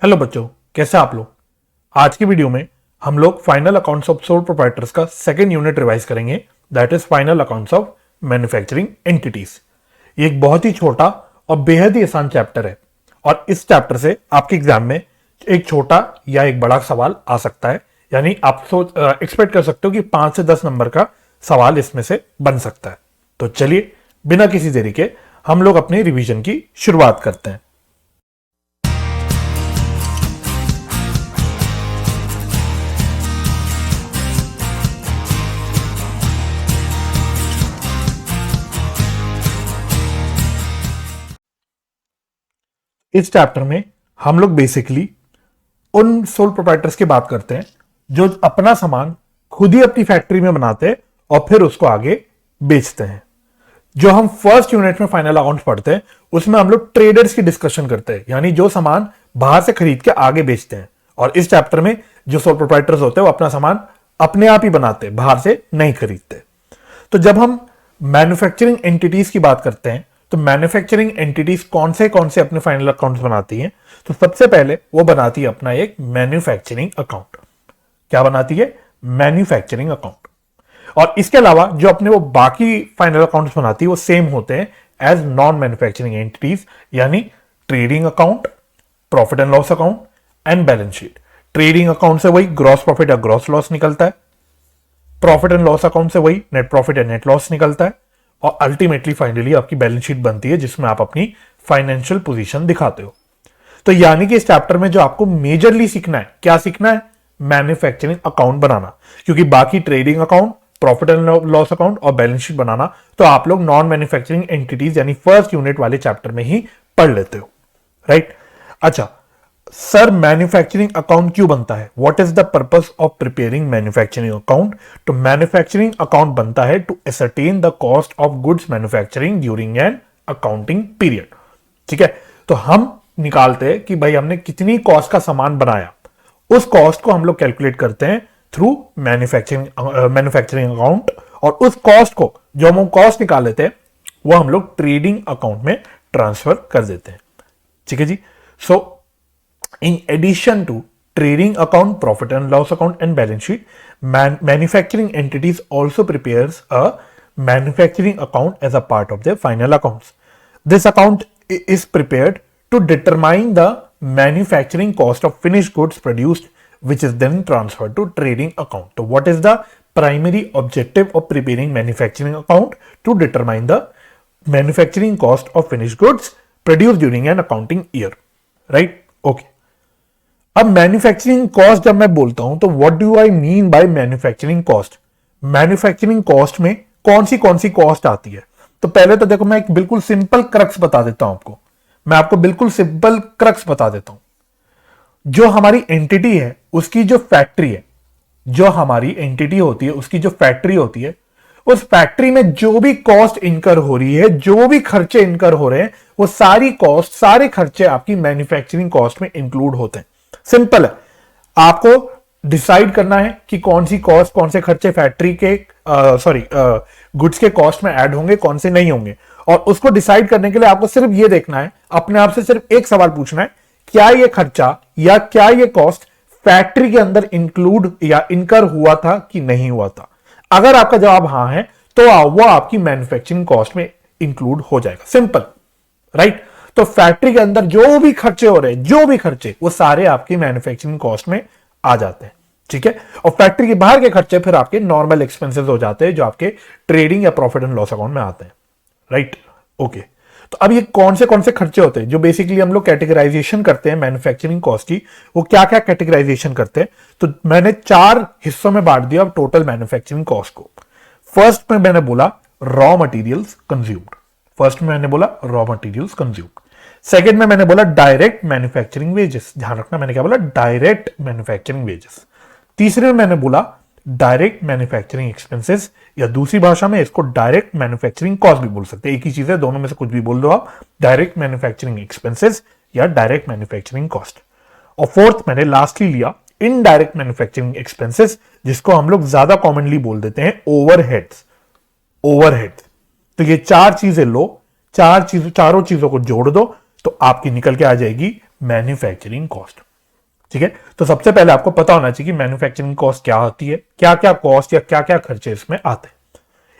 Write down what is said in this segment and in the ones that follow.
Hello बच्चों, कैसे आप लोग। आज की वीडियो में हम लोग final accounts of sole proprietors का सेकंड यूनिट रिवाइज करेंगे, that is final accounts of manufacturing entities. ये एक बहुत ही छोटा और बेहद ही आसान चैप्टर है और इस चैप्टर से आपके एग्जाम में एक छोटा या एक बड़ा सवाल आ सकता है। यानी आप एक्सपेक्ट कर सकते हो कि 5 से 10 नंबर का सवाल इसमें से बन सकता है। तो चलिए बिना किसी देरी के हम लोग अपने रिवीजन की शुरुआत करते हैं। इस चैप्टर में हम लोग बेसिकली उन सोल प्रोप्राइटर्स की बात करते हैं जो अपना सामान खुद ही अपनी फैक्ट्री में बनाते हैं और फिर उसको आगे बेचते हैं। जो हम फर्स्ट यूनिट में फाइनल अकाउंट्स पढ़ते हैं उसमें हम लोग ट्रेडर्स की डिस्कशन करते हैं, यानी जो सामान बाहर से खरीद के आगे बेचते हैं। और इस चैप्टर में जो सोल प्रोप्राइटर्स होते हैं वो अपना सामान अपने आप ही बनाते हैं, बाहर से नहीं खरीदते। तो जब हम मैन्युफैक्चरिंग एंटिटीज की बात करते हैं तो मैन्युफैक्चरिंग एंटिटीज कौन से अपने फाइनल अकाउंट्स बनाती हैं, तो सबसे पहले वो बनाती है अपना एक मैन्युफैक्चरिंग अकाउंट। क्या बनाती है? Manufacturing account. और इसके अलावा जो अपने वो बाकी फाइनल अकाउंट्स बनाती है वो सेम होते हैं एज नॉन मैन्युफैक्चरिंग एंटिटीज, यानी trading account, profit and loss account and balance sheet. Trading account से वही ग्रॉस प्रॉफिट या ग्रॉस लॉस निकलता है, प्रॉफिट एंड लॉस अकाउंट से वही नेट प्रॉफिट या नेट लॉस निकलता है, और अल्टीमेटली फाइनली आपकी बैलेंस शीट बनती है जिसमें आप अपनी फाइनेंशियल पोजीशन दिखाते हो। तो यानी कि इस चैप्टर में जो आपको मेजरली सीखना है, क्या सीखना है? मैन्युफैक्चरिंग अकाउंट बनाना। क्योंकि बाकी trading account, profit and loss account और बैलेंस शीट बनाना तो आप लोग नॉन मैन्युफैक्चरिंग एंटिटीज यानी फर्स्ट यूनिट वाले चैप्टर में ही पढ़ लेते हो, राइट? अच्छा सर, मैन्युफैक्चरिंग अकाउंट क्यों बनता है? What is the purpose of preparing manufacturing account? तो मैन्युफैक्चरिंग अकाउंट बनता है to ascertain the cost of goods manufacturing during an accounting period. ठीक है, तो हम निकालते हैं कि भाई हमने कितनी कॉस्ट का सामान बनाया, उस कॉस्ट को हम लोग कैलकुलेट करते हैं थ्रू मैन्युफैक्चरिंग अकाउंट। और उस कॉस्ट को, जो हम कॉस्ट निकाल लेते हैं, वो हम लोग ट्रेडिंग अकाउंट में ट्रांसफर कर देते हैं। ठीक है जी। सो in addition to trading account, profit and loss account and balance sheet, manufacturing entities also prepares a manufacturing account as a part of their final accounts. This account is prepared to determine the manufacturing cost of finished goods produced, which is then transferred to trading account. So what is the primary objective of preparing manufacturing account? To determine the manufacturing cost of finished goods produced during an accounting year, right? Okay. अब manufacturing cost जब मैं बोलता हूं तो what do I mean by manufacturing cost? Manufacturing cost में कौन सी cost आती है? तो पहले तो देखो, मैं एक बिल्कुल सिंपल क्रक्स बता देता हूं आपको। मैं आपको बिल्कुल सिंपल क्रक्स बता देता हूं। जो हमारी एंटिटी है उसकी जो फैक्ट्री है, जो हमारी एंटिटी होती है उसकी जो फैक्ट्री होती है, उस फैक्ट्री में जो भी कॉस्ट इनकर हो रही है, जो भी खर्चे इनकर हो रहे हैं, वो सारी कॉस्ट, सारे खर्चे आपकी मैन्युफैक्चरिंग कॉस्ट में इंक्लूड होते हैं। सिंपल है, आपको डिसाइड करना है कि कौन सी कॉस्ट, कौन से खर्चे फैक्ट्री के गुड्स के कॉस्ट में ऐड होंगे, कौन से नहीं होंगे। और उसको डिसाइड करने के लिए आपको सिर्फ ये देखना है, अपने आप से सिर्फ एक सवाल पूछना है, क्या ये खर्चा या क्या ये कॉस्ट फैक्ट्री के अंदर इंक्लूड या इनकर हुआ था कि नहीं हुआ था। अगर आपका जवाब हां है तो वो आपकी मैन्युफैक्चरिंग कॉस्ट में इंक्लूड हो जाएगा। Simple, right? तो फैक्ट्री के अंदर जो भी खर्चे हो रहे हैं, जो भी खर्चे, वो सारे आपकी मैन्युफैक्चरिंग कॉस्ट में आ जाते हैं। ठीक है, और फैक्ट्री के बाहर के खर्चे फिर आपके नॉर्मल एक्सपेंसेस हो जाते हैं जो आपके ट्रेडिंग या प्रॉफिट एंड लॉस अकाउंट में आते हैं, राइट? ओके, तो अब ये कौन से खर्चे होते हैं जो बेसिकली हम लोग कैटेगराइजेशन करते हैं मैन्युफैक्चरिंग कॉस्ट की? वो क्या क्या कैटेगराइजेशन करते हैं? तो मैंने 4 हिस्सों में बांट दिया टोटल मैन्युफैक्चरिंग कॉस्ट को। फर्स्ट में मैंने बोला रॉ मटेरियल्स कंज्यूम्ड। सेकेंड में मैंने बोला डायरेक्ट मैन्युफैक्चरिंग वेजेस। ध्यान रखना, मैंने क्या बोला? Direct manufacturing wages. तीसरे में मैंने बोला डायरेक्ट मैन्युफैक्चरिंग एक्सपेंसेस, या दूसरी भाषा में इसको डायरेक्ट मैन्युफैक्चरिंग कॉस्ट भी बोल सकते हैं, एक ही चीज है, दोनों में से कुछ भी बोल दो आप, डायरेक्ट मैन्युफैक्चरिंग एक्सपेंसेस या डायरेक्ट मैन्युफैक्चरिंग कॉस्ट। और फोर्थ मैंने लास्टली लिया इनडायरेक्ट मैन्युफैक्चरिंग एक्सपेंसेस, जिसको हम लोग ज्यादा कॉमनली बोल देते हैं ओवरहेड्स। तो ये 4 चीजें लो, चारों चीजों को जोड़ दो तो आपकी निकल के आ जाएगी मैन्युफैक्चरिंग कॉस्ट। ठीक है, तो सबसे पहले आपको पता होना चाहिए कि मैन्युफैक्चरिंग कॉस्ट क्या होती है, क्या क्या कॉस्ट या क्या क्या खर्चे इसमें आते हैं।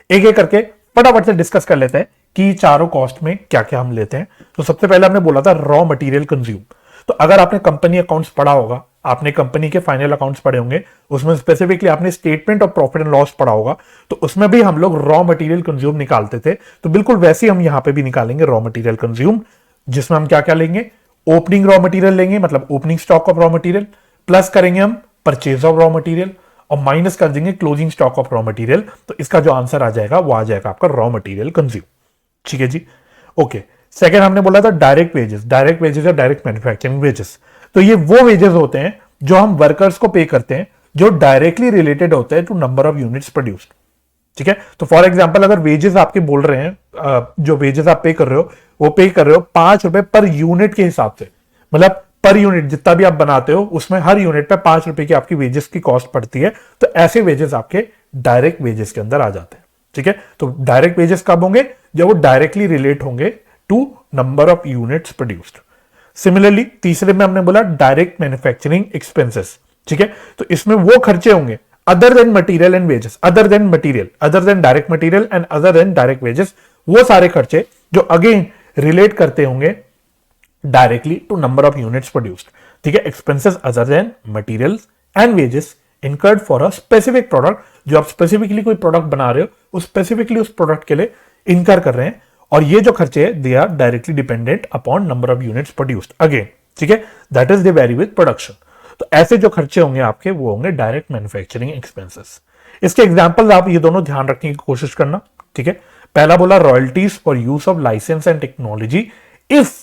एक एक करके फटाफट से डिस्कस कर लेते हैं कि चारों कॉस्ट में क्या क्या हम लेते हैं। तो सबसे पहले हमने बोला था रॉ मटेरियल कंज्यूम। तो अगर आपने कंपनी अकाउंट्स पढ़ा होगा, आपने कंपनी के फाइनल अकाउंट्स पढ़े होंगे, उसमें स्पेसिफिकली आपने statement of profit and loss पढ़ा होगा, तो उसमें भी हम लोग रॉ मटेरियल कंज्यूम निकालते थे। तो बिल्कुल वैसे ही हम यहां पे भी निकालेंगे रॉ मटेरियल कंज्यूम, जिसमें हम क्या क्या लेंगे, ओपनिंग रॉ मटेरियल लेंगे, मतलब opening stock of raw material, plus करेंगे हम परचेज ऑफ रॉ मटेरियल, और माइनस कर देंगे closing stock of raw material. तो इसका जो आंसर आ जाएगा वो आ जाएगा आपका रॉ मटेरियल कंज्यूम। ठीक है जी, ओके। सेकेंड हमने बोला था डायरेक्ट वेजेस, डायरेक्ट वेजेस या डायरेक्ट मैन्युफैक्चरिंग वेजेस। तो ये वो वेजेस होते हैं जो हम वर्कर्स को पे करते हैं, जो डायरेक्टली रिलेटेड होते हैं to number of units produced. ठीक है, तो फॉर एग्जांपल अगर वेजेस आपके बोल रहे हैं, जो वेजेस आप पे कर रहे हो वो पे कर रहे हो 5 रुपए पर यूनिट के हिसाब से, मतलब पर यूनिट जितना भी आप बनाते हो उसमें हर यूनिट पे 5 रुपए की आपकी वेजेस की कॉस्ट पड़ती है। तो ऐसे वेजेस आपके डायरेक्ट वेजेस के अंदर आ जाते हैं। ठीक है, तो डायरेक्ट वेजेस कब होंगे, जब वो डायरेक्टली रिलेट होंगे to number of units produced. Similarly तीसरे में हमने बोला डायरेक्ट मैन्युफैक्चरिंग एक्सपेंसेस। ठीक है, तो इसमें वो खर्चे होंगे other than material and wages, other than direct material and other than direct wages, वो सारे खर्चे जो अगेन रिलेट करते होंगे directly to number of units produced. ठीक है, expenses other than materials and wages incurred for a specific product, जो आप स्पेसिफिकली कोई प्रोडक्ट बना रहे हो उस स्पेसिफिकली उस प्रोडक्ट के लिए इनकर कर रहे हैं, और ये जो खर्चे हैं they are directly dependent upon number of units produced again. ठीक है, that is they vary with production. तो ऐसे जो खर्चे होंगे आपके वो होंगे डायरेक्ट मैन्युफैक्चरिंग एक्सपेंसेस। इसके एग्जांपल्स आप ये दोनों ध्यान रखने की कोशिश करना। ठीक है, पहला बोला royalties for use of licence and technology if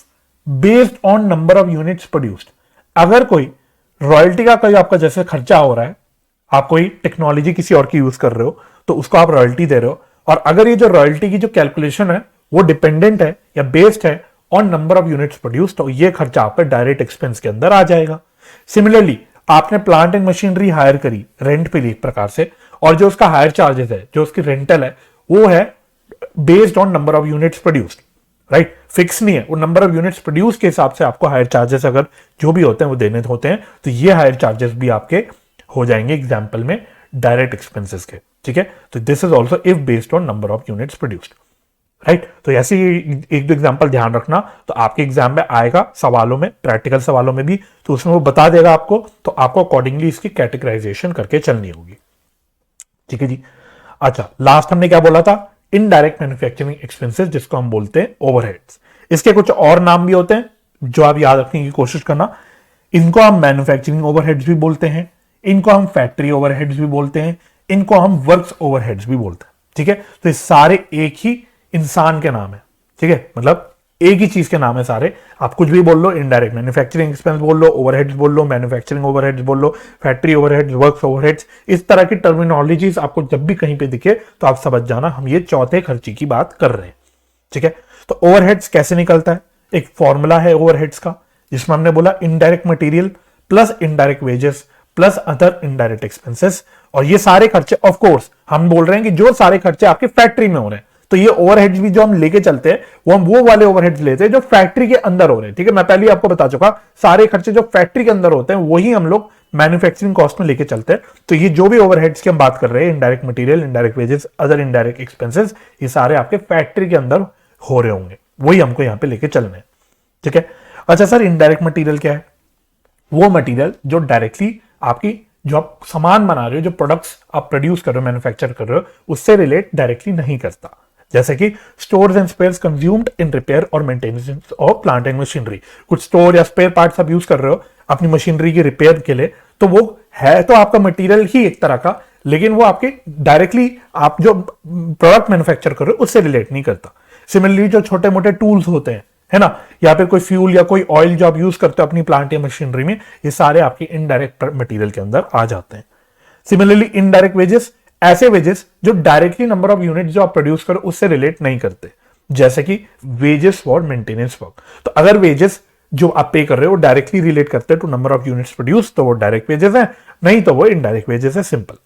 based on number of units produced. अगर कोई रॉयल्टी का कोई आपका जैसे खर्चा हो रहा है, आप कोई टेक्नोलॉजी किसी और की यूज कर रहे हो तो उसको आप रॉयल्टी दे रहे हो, और अगर ये जो रॉयल्टी की जो कैलकुलेशन है वो डिपेंडेंट है या बेस्ड है on number of units produced, तो ये खर्चा आपका डायरेक्ट एक्सपेंस के अंदर आ जाएगा। सिमिलरली आपने प्लांट एंड मशीनरी हायर करी रेंट पे एक प्रकार से, और जो उसका हायर चार्जेस है, जो उसकी रेंटल है, वो है based on number of units produced, right, fix नहीं है, वो नंबर ऑफ यूनिट्स प्रोड्यूस के हिसाब से आपको हायर चार्जेस अगर जो भी होते हैं वो देने होते हैं, तो ये हायर चार्जेस भी आपके हो जाएंगे एग्जाम्पल में डायरेक्ट एक्सपेंसेस के। ठीक है, तो this is also if based on number of units produced, right. तो ऐसे ही एक दो एग्जाम्पल ध्यान रखना, तो आपके एग्जाम में आएगा सवालों में, प्रैक्टिकल सवालों में भी, तो उसमें वो बता देगा आपको, तो आपको अकॉर्डिंगली इसकी कैटेगराइजेशन करके चलनी होगी। ठीक है जी, अच्छा लास्ट हमने क्या बोला था, इनडायरेक्ट मैन्युफैक्चरिंग एक्सपेंसेस, जिसको हम बोलते हैं ओवरहेड्स। इसके कुछ और नाम भी होते हैं जो आप याद रखने की कोशिश करना। इनको हम मैन्युफैक्चरिंग ओवरहेड्स भी बोलते हैं, इनको हम फैक्ट्री ओवरहेड्स भी बोलते हैं, इनको हम वर्क्स ओवरहेड्स भी बोलते हैं। ठीक है, तो ये सारे एक ही इंसान के नाम है। ठीक है, मतलब एक ही चीज के नाम है सारे, आप कुछ भी बोल लो, इनडायरेक्ट मैन्युफैक्चरिंग एक्सपेंस बोल लो, ओवरहेड्स बोल लो, मैन्युफैक्चरिंग ओवरहेड्स बोल लो, फैक्ट्री ओवरहेड्स, वर्क्स ओवरहेड्स, इस तरह की टर्मिनोलॉजीज आपको जब भी कहीं पे दिखे तो आप समझ जाना हम ये चौथे खर्चे की बात कर रहे हैं। ठीक है, तो ओवरहेड्स कैसे निकलता है, एक फॉर्मूला है ओवरहेड्स का, जिसमें हमने बोला indirect material plus indirect wages plus other indirect expenses, और ये सारे खर्चे ऑफ कोर्स हम बोल रहे हैं कि जो सारे खर्चे आपके फैक्ट्री में हो रहे हैं, तो ये ओवरहेड्स भी जो हम लेके चलते हैं वो हम वो वाले ओवरहेड्स लेते हैं जो फैक्ट्री के अंदर हो रहे हैं। ठीक है, मैं पहले आपको बता चुका, सारे खर्चे जो फैक्ट्री के अंदर होते हैं वही हम लोग मैन्युफैक्चरिंग कॉस्ट में लेके चलते हैं। तो ये जो भी ओवरहेड्स की हम बात कर रहे हैं, indirect material, indirect wages, other indirect expenses, ये सारे आपके फैक्ट्री के अंदर हो रहे होंगे, वही हमको यहाँ पे लेके चलना है। ठीक है, अच्छा सर इनडायरेक्ट मटेरियल क्या है, वो मटेरियल जो डायरेक्टली आपकी जो आप सामान बना रहे हो, जो प्रोडक्ट्स आप प्रोड्यूस कर रहे हो, मैन्युफैक्चर कर रहे हो, उससे रिलेट डायरेक्टली नहीं करता, जैसे कि stores and spares consumed in repair और maintenance of plant and machinery. कुछ स्टोर या स्पेयर पार्ट्स आप यूज कर रहे हो अपनी मशीनरी की रिपेयर के लिए, तो वो है तो आपका मटेरियल ही एक तरह का, लेकिन वो आपके डायरेक्टली आप जो प्रोडक्ट मैन्युफैक्चर कर रहे हो उससे रिलेट नहीं करता। सिमिलरली जो छोटे मोटे टूल्स होते हैं, है ना, या फिर कोई फ्यूल या कोई ऑयल जो आप यूज करते हो अपनी प्लांट या मशीनरी में, ये सारे आपके इनडायरेक्ट मटेरियल के अंदर आ जाते हैं। सिमिलरली इनडायरेक्ट वेजेस, ऐसे वेजेस जो डायरेक्टली नंबर ऑफ यूनिट जो आप प्रोड्यूस करो उससे रिलेट नहीं करते, जैसे कि वेजेस फॉर मेंटेनेंस वर्क। तो अगर वेजेस जो आप पे कर रहे हो डायरेक्टली रिलेट करते हैं to number of units produce, तो वो डायरेक्ट वेजेस है, नहीं तो वो इनडायरेक्ट वेजेस है, सिंपल,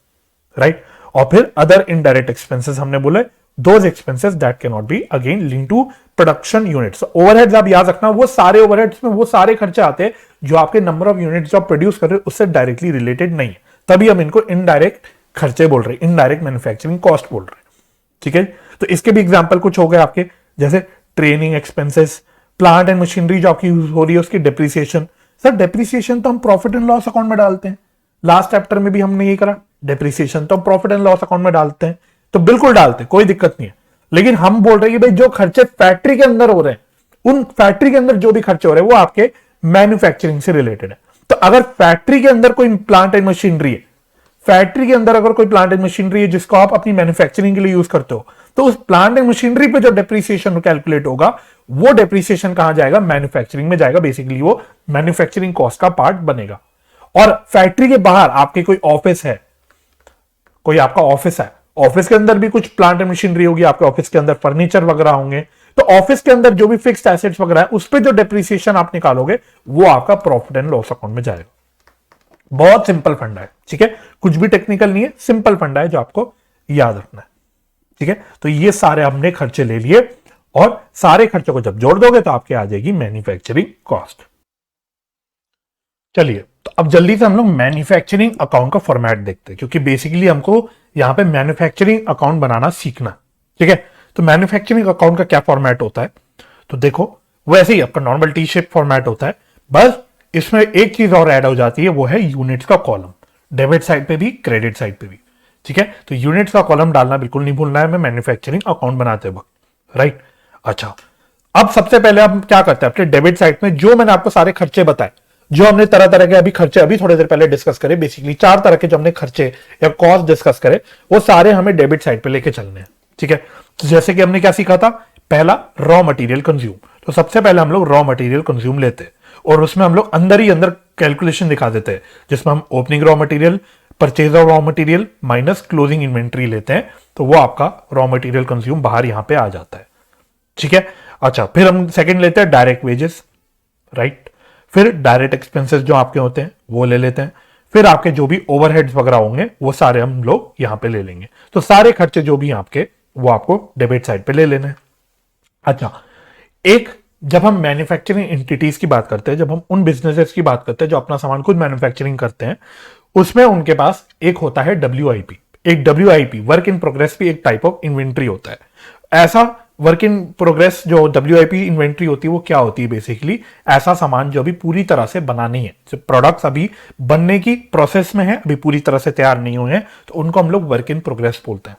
राइट। और फिर अदर इनडायरेक्ट एक्सपेंसेस हमने बोले, those expenses that can not be again link to production units. Overheads आप याद रखना, वो सारे ओवरहेड्स में वो सारे खर्चे आते हैं जो आपके नंबर ऑफ यूनिट्स जो आप प्रोड्यूस कर रहे हो उससे डायरेक्टली रिलेटेड नहीं है, तभी हम इनको इनडायरेक्ट खर्चे बोल रहे हैं, इनडायरेक्ट मैन्युफैक्चरिंग कॉस्ट बोल रहे हैं। ठीक है, तो इसके भी एग्जाम्पल कुछ हो गए आपके, जैसे training expenses, plant and machinery जो आपकी यूज हो रही है उसकी डेप्रिसिएशन। सर डेप्रिसिएशन तो हम प्रॉफिट एंड लॉस अकाउंट में डालते हैं, लास्ट चैप्टर में भी हमने ये करा, डेप्रिसिएशन तो हम प्रॉफिट एंड लॉस अकाउंट में डालते हैं, तो बिल्कुल डालते, कोई दिक्कत नहीं है। लेकिन हम बोल रहे हैं कि भाई जो खर्चे फैक्ट्री के अंदर हो रहे हैं, उन फैक्ट्री के अंदर जो भी खर्चे हो रहे हैं वो आपके मैन्युफैक्चरिंग से रिलेटेड है। तो अगर फैक्ट्री के अंदर कोई प्लांट एंड मशीनरी है, फैक्ट्री के अंदर अगर कोई प्लांट एंड मशीनरी है जिसको आप अपनी मैन्युफैक्चरिंग के लिए यूज करते हो, तो उस प्लांट एंड मशीनरी पे जो डेप्रिसिएशन कैलकुलेट होगा वो डेप्रिसिएशन कहां जाएगा, मैन्युफैक्चरिंग में जाएगा। बेसिकली वो मैन्युफैक्चरिंग कॉस्ट का पार्ट बनेगा। और फैक्ट्री के बाहर आपके कोई ऑफिस है, कोई आपका ऑफिस है, ऑफिस के अंदर भी कुछ प्लांट एंड मशीनरी होगी, आपके ऑफिस के अंदर फर्नीचर वगैरह होंगे, तो ऑफिस के अंदर जो भी फिक्स्ड एसेट्स वगैरह है उस पर जो डेप्रिसिएशन आप निकालोगे वो आपका प्रॉफिट एंड लॉस अकाउंट में जाएगा। बहुत सिंपल फंडा है, ठीक है, कुछ भी टेक्निकल नहीं है, सिंपल फंडा है जो आपको याद रखना है। ठीक है, तो ये सारे हमने खर्चे ले लिए और सारे खर्चों को जब जोड़ दोगे तो आपके आ जाएगी मैन्युफैक्चरिंग कॉस्ट। चलिए, तो अब जल्दी से हम लोग मैन्युफैक्चरिंग अकाउंट का फॉर्मेट देखते हैं, क्योंकि बेसिकली हमको यहां पे मैन्युफैक्चरिंग अकाउंट बनाना सीखना। ठीक है, तो मैन्युफैक्चरिंग अकाउंट का क्या फॉर्मेट होता है, तो देखो वैसे ही आपका नॉर्मल टी शेप फॉर्मेट होता है, बस इसमें एक चीज और ऐड हो जाती है, वो है यूनिट्स का कॉलम, डेबिट साइड पे भी क्रेडिट साइड पे भी। ठीक है, तो यूनिट्स का कॉलम डालना बिल्कुल नहीं भूलना है मैं मैन्युफैक्चरिंग अकाउंट बनाते वक्त, राइट। अच्छा, अब सबसे पहले हम क्या करते हैं, अपने डेबिट साइड में जो मैंने आपको सारे खर्चे बताए, जो हमने तरह तरह के अभी खर्चे अभी थोड़ी देर पहले डिस्कस करे, बेसिकली 4 तरह के जो हमने खर्चे या कॉस्ट डिस्कस करे, वो सारे हमें डेबिट साइड पे लेके चलने हैं। ठीक है, तो जैसे कि हमने क्या सीखा था, पहला रॉ मटेरियल कंज्यूम, तो सबसे पहले हम लोग रॉ मटेरियल कंज्यूम लेते हैं और उसमें हम लोग अंदर ही अंदर कैलकुलेशन दिखा देते हैं, जिसमें हम opening raw material, purchase of raw material minus closing inventory लेते हैं, तो वो आपका रॉ मटेरियल कंज्यूम बाहर यहां पे आ जाता है। ठीक है, अच्छा, फिर हम सेकंड लेते हैं डायरेक्ट वेजेस, राइट, फिर डायरेक्ट एक्सपेंसेस जो आपके होते हैं वो ले लेते हैं, फिर आपके जो भी ओवरहेड्स वगैरह होंगे वो सारे हम लोग यहां पे ले लेंगे। तो सारे खर्चे जो भी आपके वो आपको डेबिट साइड पे ले लेने हैं। अच्छा, एक जब हम मैन्युफैक्चरिंग एंटिटीज की बात करते हैं, जब हम उन बिजनेसेस की बात करते हैं जो अपना सामान खुद मैन्युफैक्चरिंग करते हैं, उसमें उनके पास एक होता है WIP। एक WIP वर्क इन प्रोग्रेस भी एक टाइप ऑफ इन्वेंट्री होता है। ऐसा वर्क इन प्रोग्रेस जो WIP इन्वेंट्री होती है वो क्या होती है, बेसिकली ऐसा सामान जो अभी पूरी तरह से बना नहीं है, जो प्रोडक्ट्स अभी बनने की प्रोसेस में है, अभी पूरी तरह से तैयार नहीं हुए हैं, तो उनको हम लोग वर्क इन प्रोग्रेस बोलते हैं।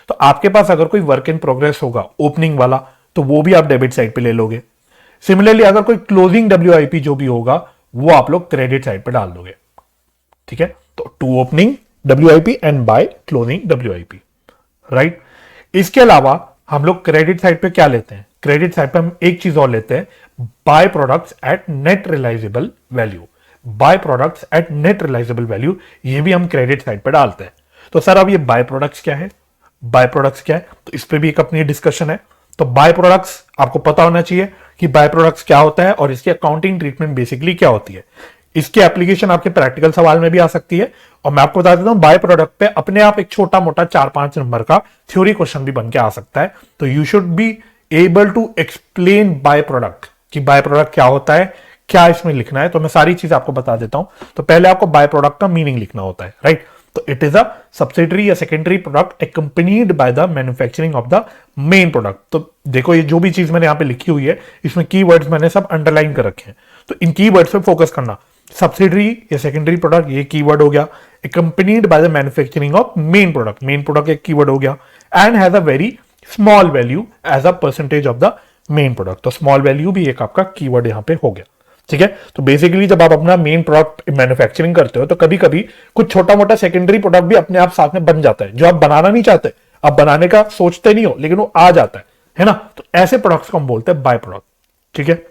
तो आपके पास अगर कोई वर्क इन प्रोग्रेस होगा ओपनिंग वाला, तो वो भी आप डेबिट साइड पे ले लोगे। सिमिलरली अगर कोई क्लोजिंग WIP जो भी होगा वो आप लोग क्रेडिट साइड पे डाल दोगे। ठीक है, तो to opening WIP and by closing WIP, right. इसके अलावा हम लोग क्रेडिट साइड पे क्या लेते हैं, क्रेडिट साइड पे हम एक चीज और लेते हैं, by products at net realisable value. By products at net realisable value, ये भी हम क्रेडिट साइड पे डालते हैं। तो सर अब ये बाय प्रोडक्ट्स क्या है, बाय प्रोडक्ट्स क्या है, तो इस पे भी एक अपनी डिस्कशन है। तो बाय प्रोडक्ट्स आपको पता होना चाहिए कि बाय प्रोडक्ट्स क्या होता है और इसकी अकाउंटिंग ट्रीटमेंट बेसिकली क्या होती है। इसकी एप्लीकेशन आपके प्रैक्टिकल सवाल में भी आ सकती है, और मैं आपको बता देता हूं बाय प्रोडक्ट पे अपने आप एक छोटा मोटा 4-5 नंबर का थ्योरी क्वेश्चन भी बन के आ सकता है। तो you should be able to explain by product, कि बाय प्रोडक्ट क्या होता है, क्या इसमें लिखना है। तो मैं सारी चीज आपको बता देता हूं। तो पहले आपको बाय प्रोडक्ट का मीनिंग लिखना होता है, राइट। तो इट इज अ सब्सिडरी या secondary product accompanied by the manufacturing of the main product. तो देखो ये जो भी चीज मैंने यहां पे लिखी हुई है, इसमें कीवर्ड्स मैंने सब अंडरलाइन कर रखे हैं, तो इन कीवर्ड्स पे फोकस करना। सब्सिडरी या सेकेंडरी प्रोडक्ट ये कीवर्ड हो गया, accompanied by the manufacturing of main product, main product एक कीवर्ड हो गया, and has a very small value as a percentage of the main product. तो स्मॉल वैल्यू भी एक आपका कीवर्ड यहां पे हो गया। ठीक है, तो बेसिकली जब आप अपना मेन प्रोडक्ट मैन्युफैक्चरिंग करते हो तो कभी कभी कुछ छोटा मोटा सेकेंडरी प्रोडक्ट भी अपने आप साथ में बन जाता है, जो आप बनाना नहीं चाहते, आप बनाने का सोचते नहीं हो, लेकिन वो आ जाता है ना। तो ऐसे प्रोडक्ट्स को हम बोलते हैं बाय प्रोडक्ट। ठीक है,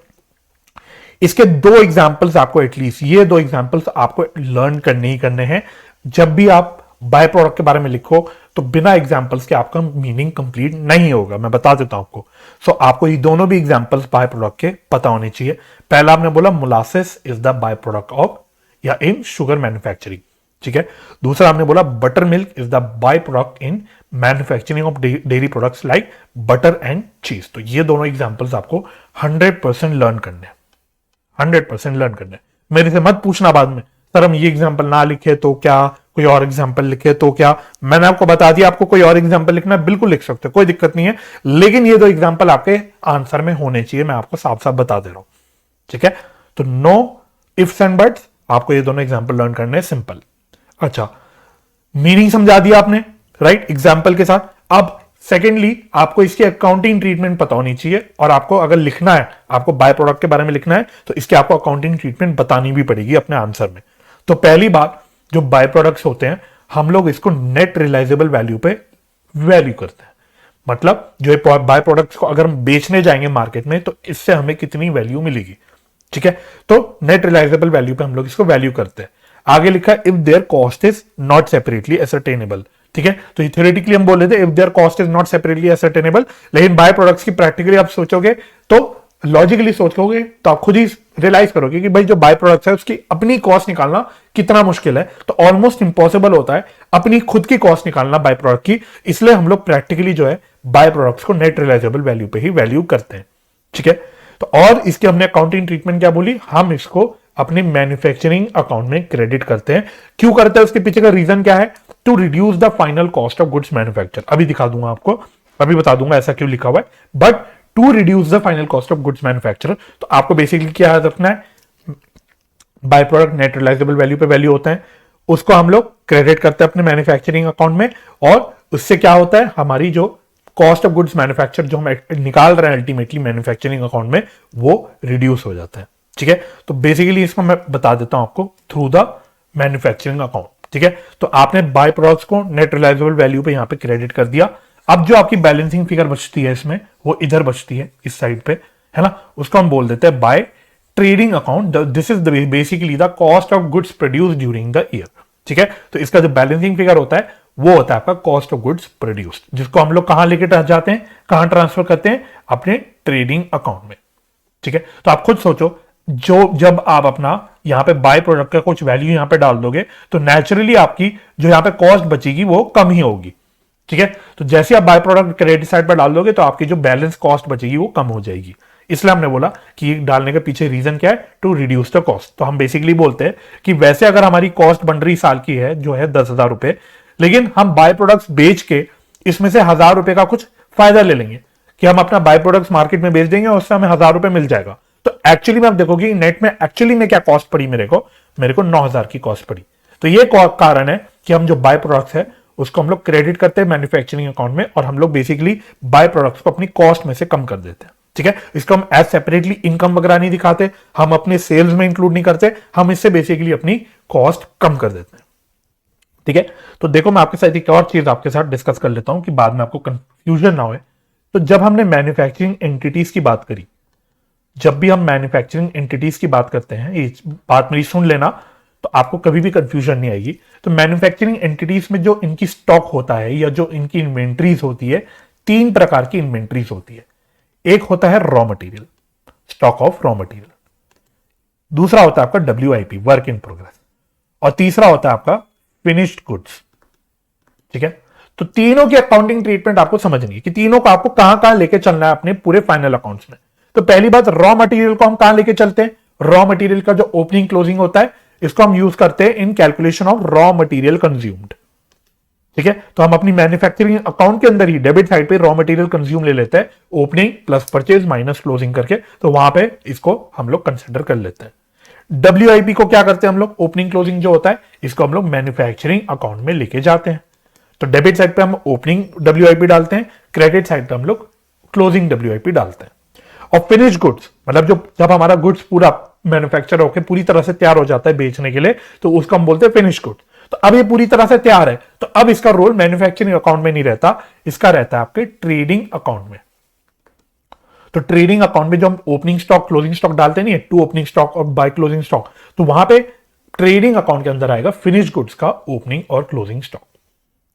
इसके 2 एग्जांपल्स आपको एटलीस्ट, ये 2 एग्जांपल्स आपको लर्न करने ही करने हैं। जब भी आप बाय प्रोडक्ट के बारे में लिखो तो बिना एग्जांपल्स के आपका मीनिंग कंप्लीट नहीं होगा, मैं बता देता हूं आपको। सो आपको ये दोनों भी एग्जांपल्स बाय प्रोडक्ट के पता होने चाहिए। पहला आपने बोला molasses is the by product of या इन शुगर मैन्युफैक्चरिंग। ठीक है। दूसरा हमने बोला butter milk is the by product in manufacturing of dairy products like butter and चीज। तो ये दोनों एग्जांपल्स आपको 100% लर्न करने हैं, 100% लर्न करने हैं। मेरे से मत पूछना बाद में सर हम ये एग्जांपल ना लिखे तो क्या, कोई और एग्जांपल लिखे तो क्या। मैंने आपको बता दिया, आपको कोई और एग्जांपल लिखना है बिल्कुल लिख सकते हो, कोई दिक्कत नहीं है, लेकिन ये दो एग्जांपल आपके आंसर में होने चाहिए, मैं आपको साफ साफ बता दे रहा हूं। ठीक है, तो नो इफ्स एंड बट्स, आपको ये दोनों एग्जांपल लर्न करने हैं सिंपल। अच्छा, मीनिंग समझा दिया आपने, राइट, एग्जाम्पल के साथ। अब सेकेंडली आपको इसकी अकाउंटिंग ट्रीटमेंट पता होनी चाहिए, और आपको अगर लिखना है, आपको बाय प्रोडक्ट के बारे में लिखना है, तो इसकी आपको अकाउंटिंग ट्रीटमेंट बतानी भी पड़ेगी अपने आंसर में। तो पहली बात, जो बाय प्रोडक्ट्स होते हैं हम लोग इसको नेट रियलाइजेबल वैल्यू पे वैल्यू करते हैं। मतलब जो बाय प्रोडक्ट्स को अगर हम बेचने जाएंगे मार्केट में, तो इससे हमें कितनी वैल्यू मिलेगी। ठीक है, तो नेट रियलाइजेबल वैल्यू पे हम लोग इसको वैल्यू करते हैं। आगे लिखा है if there cost is not separately एसरटेनेबल। ठीक है, तो थ्योरेटिकली हम बोल रहे थे if there cost is not separately एसरटेनेबल, लेकिन बाय प्रोडक्ट्स की प्रैक्टिकली आप सोचोगे तो लॉजिकली सोचोगे तो आप खुद ही रियलाइज करोगे कि भाई जो बाय प्रोडक्ट्स है उसकी अपनी कॉस्ट निकालना कितना मुश्किल है। तो ऑलमोस्ट इंपॉसिबल होता है अपनी खुद की कॉस्ट निकालना बाय प्रोडक्ट की, इसलिए हम लोग प्रैक्टिकली जो है बाय प्रोडक्ट्स को नेट रियलाइजेबल वैल्यू पे ही वैल्यू करते हैं। ठीक है, तो और इसकी हमने अकाउंटिंग ट्रीटमेंट क्या बोली, हम इसको अपने मैन्युफैक्चरिंग अकाउंट में क्रेडिट करते हैं। क्यों करते हैं, उसके पीछे का रीजन क्या है, to reduce the final cost of goods manufacture. अभी दिखा दूंगा आपको, अभी बता दूंगा ऐसा क्यों लिखा हुआ है, but to reduce the final cost of goods manufacture. तो आपको बेसिकली क्या याद रखना है, by product net realisable value पे वैल्यू होता है, उसको हम लोग क्रेडिट करते हैं अपने मैन्युफैक्चरिंग अकाउंट में, और उससे क्या होता है, हमारी जो कॉस्ट ऑफ गुड्स मैन्युफैक्चर जो हम निकाल रहे हैं अल्टीमेटली मैन्युफैक्चरिंग अकाउंट में, वो रिड्यूस हो जाता है। ठीक है, तो बेसिकली इसको मैं बता देता हूं आपको थ्रू द मैन्युफैक्चरिंग अकाउंट। ठीक है, तो आपने बाय प्रोडक्ट्स को नेट रियलाइजेबल वैल्यू पे यहां पे क्रेडिट कर दिया। अब जो आपकी बैलेंसिंग फिगर बचती है इसमें, वो इधर बचती है इस साइड पे, है ना, उसको हम बोल देते हैं by trading account. This is basically the cost of goods produced during the year. ठीक है, तो इसका जो बैलेंसिंग फिगर होता है वो होता है आपका कॉस्ट ऑफ गुड्स प्रोड्यूस्ड, जिसको हम लोग कहां लेके जाते हैं, कहां ट्रांसफर करते हैं, अपने ट्रेडिंग अकाउंट में। ठीक है, तो आप खुद सोचो, जो जब आप अपना यहां पे बाय प्रोडक्ट का कुछ वैल्यू यहां पे डाल दोगे, तो नेचुरली आपकी जो यहां पे कॉस्ट बचेगी वो कम ही होगी। ठीक है, तो जैसे आप बाय प्रोडक्ट क्रेडिट साइड पर डाल दोगे, तो आपकी जो बैलेंस कॉस्ट बचेगी वो कम हो जाएगी। इसलिए हमने बोला कि डालने के पीछे रीजन क्या है, टू रिड्यूस द कॉस्ट। तो हम बेसिकली बोलते हैं कि वैसे अगर हमारी कॉस्ट बन रही साल की है जो है 10,000 रुपए, लेकिन हम बाय प्रोडक्ट्स बेच के इसमें से 1,000 रुपए का कुछ फायदा ले लेंगे कि हम अपना बाय प्रोडक्ट्स मार्केट में बेच देंगे और उससे हमें 1,000 रुपए मिल जाएगा। तो एक्चुअली में आप देखोगे नेट में एक्चुअली में क्या कॉस्ट पड़ी, मेरे को 9,000 की कॉस्ट पड़ी। तो ये कारण है कि हम जो बाय प्रोडक्ट्स है उसको हम लोग क्रेडिट करते हैं मैन्युफैक्चरिंग अकाउंट में, और हम लोग बेसिकली बाय प्रोडक्ट्स को अपनी कॉस्ट में से कम कर देते हैं। ठीक है, इसको हम एज सेपरेटली इनकम वगैरह नहीं दिखाते, हम अपने सेल्स में इंक्लूड नहीं करते, हम इससे बेसिकली अपनी कॉस्ट कम कर देते हैं। ठीक है, तो देखो मैं आपके साथ एक और चीज आपके साथ डिस्कस कर लेता हूं कि बाद में आपको कंफ्यूजन ना हो। तो जब हमने मैन्युफैक्चरिंग एंटिटीज की बात करी, जब भी हम मैन्युफैक्चरिंग एंटिटीज की बात करते हैं, ये बात मेरी सुन लेना, तो आपको कभी भी कंफ्यूजन नहीं आएगी। तो मैन्युफैक्चरिंग एंटिटीज में जो इनकी स्टॉक होता है या जो इनकी इन्वेंट्रीज होती है, 3 प्रकार की इन्वेंट्रीज होती है। एक होता है raw material, stock of raw material, दूसरा होता है आपका WIP, वर्क इन प्रोग्रेस, और तीसरा होता है आपका फिनिश्ड गुड्स। ठीक है, तो तीनों की अकाउंटिंग ट्रीटमेंट आपको समझनी है कि तीनों को आपको कहां कहां लेके चलना है अपने पूरे फाइनल अकाउंट्स में। तो पहली बात, रॉ मटेरियल को हम कहां लेके चलते हैं, रॉ मटेरियल का जो ओपनिंग क्लोजिंग होता है, इसको हम यूज करते हैं इन calculation of raw material consumed. ठीक है, तो हम अपनी मैन्युफैक्चरिंग अकाउंट के अंदर ही डेबिट साइड पे रॉ मटेरियल कंज्यूम ले लेते हैं, opening plus purchase minus closing करके, तो वहां पे इसको हम लोग कंसिडर कर लेते हैं। WIP को क्या करते हैं हम लोग, ओपनिंग क्लोजिंग जो होता है, इसको हम लोग मैन्युफैक्चरिंग अकाउंट में लेके जाते हैं। तो डेबिट साइड पे हम ओपनिंग WIP डालते हैं, क्रेडिट साइड पे हम लोग क्लोजिंग WIP डालते हैं। और फिनिश गुड्स मतलब जब हमारा गुड्स पूरा मैन्युफैक्चर होकर पूरी तरह से तैयार हो जाता है बेचने के लिए, तो उसको हम बोलते हैं फिनिश गुड्स। तो अब ये पूरी तरह से तैयार है, तो अब इसका रोल मैन्युफैक्चरिंग अकाउंट में नहीं रहता, इसका रहता है आपके ट्रेडिंग अकाउंट में। तो ट्रेडिंग अकाउंट में जो हम ओपनिंग स्टॉक क्लोजिंग स्टॉक डालते नहीं है, टू ओपनिंग स्टॉक और बाय क्लोजिंग स्टॉक, तो वहां पे ट्रेडिंग अकाउंट के अंदर आएगा फिनिश गुड्स का ओपनिंग और क्लोजिंग स्टॉक।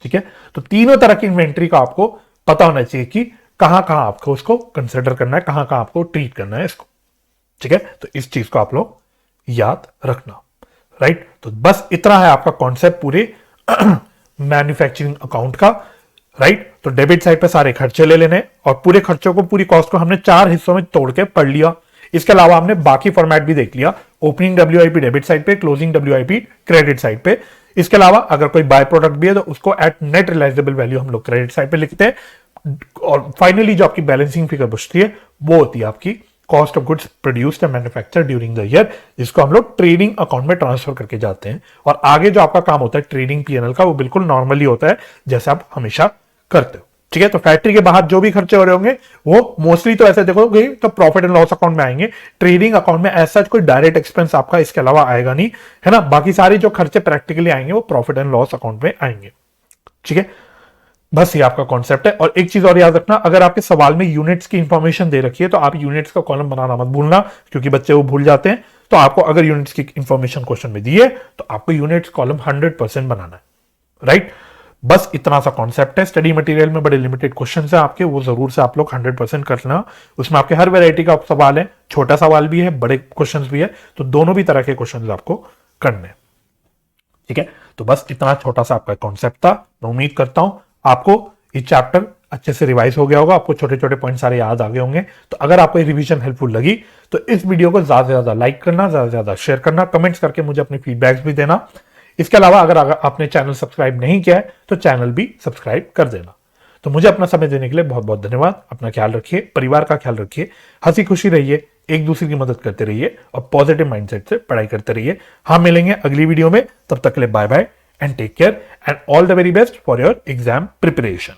ठीक है, तो तीनों तरह की इन्वेंट्री का आपको पता होना चाहिए कि कहां कहां आपको उसको कंसिडर करना है, कहां कहां आपको ट्रीट करना है इसको। ठीक है, तो इस चीज को आप लोग याद रखना। राइट। तो बस इतना है आपका कॉन्सेप्ट पूरे मैन्युफैक्चरिंग अकाउंट का, राइट। तो डेबिट साइड पे सारे खर्चे ले लेने और पूरे खर्चों को, पूरी कॉस्ट को हमने 4 हिस्सों में तोड़ के पढ़ लिया। इसके अलावा हमने बाकी फॉर्मेट भी देख लिया, ओपनिंग डब्ल्यूआईपी डेबिट साइड पे, क्लोजिंग डब्ल्यूआईपी क्रेडिट साइड पे। इसके अलावा अगर कोई बाय प्रोडक्ट भी है तो उसको एट नेट रियलाइजेबल वैल्यू हम लोग क्रेडिट साइड पे लिखते हैं। और फाइनली जो आपकी बैलेंसिंग फिगर बचती है वो होती है आपकी cost of goods produced and manufactured during the year, जिसको हम लोग ट्रेडिंग अकाउंट में ट्रांसफर करके जाते हैं। और आगे जो आपका काम होता है ट्रेडिंग पीएनएल का, वो बिल्कुल नॉर्मली होता है जैसे आप हमेशा करते हो, ठीक है। तो फैक्ट्री के बाहर जो भी खर्चे हो रहे होंगे वो मोस्टली तो ऐसे देखोगे तो प्रॉफिट एंड लॉस अकाउंट में आएंगे। ट्रेडिंग अकाउंट में ऐसा कोई डायरेक्ट एक्सपेंस आपका इसके अलावा आएगा नहीं, है ना। बाकी सारे जो खर्चे प्रैक्टिकली आएंगे वो प्रॉफिट एंड लॉस अकाउंट में आएंगे, ठीक है। बस ये आपका कॉन्सेप्ट है। और एक चीज और याद रखना, अगर आपके सवाल में यूनिट्स की इंफॉर्मेशन दे रखी है तो आप यूनिट्स का कॉलम बनाना मत भूलना, क्योंकि बच्चे वो भूल जाते हैं। तो आपको अगर यूनिट्स की इंफॉर्मेशन क्वेश्चन में दी है तो आपको यूनिट्स कॉलम 100% बनाना है, राइट। बस इतना सा कॉन्सेप्ट है। स्टडी मटेरियल में बड़े लिमिटेड क्वेश्चन है आपके, वो जरूर से आप लोग 100% करना। उसमें आपके हर वैरायटी का सवाल है, छोटा सवाल भी है, बड़े क्वेश्चन भी है, तो दोनों भी तरह के क्वेश्चन आपको करने हैं, ठीक है। तो बस इतना छोटा सा आपका कॉन्सेप्ट था। मैं उम्मीद करता हूं आपको ये चैप्टर अच्छे से रिवाइज हो गया होगा, आपको छोटे छोटे पॉइंट सारे याद आ गए होंगे। तो अगर आपको ये रिवीजन हेल्पफुल लगी तो इस वीडियो को ज्यादा से ज्यादा लाइक करना, ज्यादा से ज्यादा शेयर करना, कमेंट्स करके मुझे अपने फीडबैक्स भी देना। इसके अलावा अगर आपने चैनल सब्सक्राइब नहीं किया है तो चैनल भी सब्सक्राइब कर देना। तो मुझे अपना समय देने के लिए बहुत बहुत धन्यवाद। अपना ख्याल रखिए, परिवार का ख्याल रखिए, हंसी खुशी रहिए, एक दूसरे की मदद करते रहिए और पॉजिटिव माइंडसेट से पढ़ाई करते रहिए। हम मिलेंगे अगली वीडियो में, तब तक के लिए bye bye and take care and all the very best for your exam preparation.